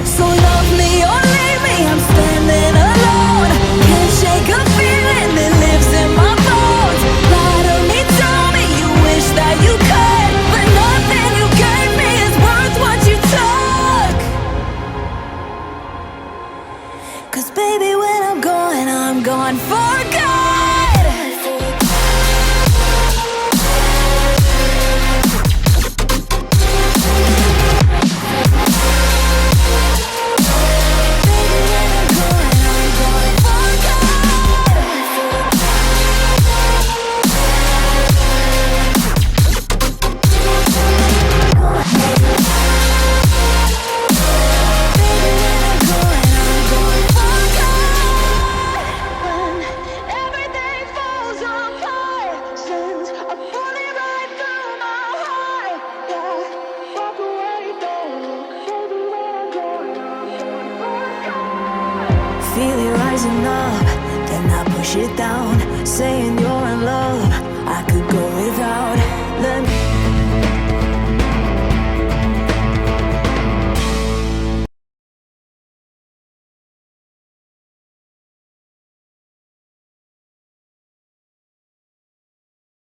So love me or leave me, I'm standing alone. Can't shake a feeling that lives in my bones. Lie to me, tell me you wish that you could, but nothing you gave me is worth what you took. 'Cause baby, when I'm gone for good. Feel it rising up, then I push it down, saying you're in love,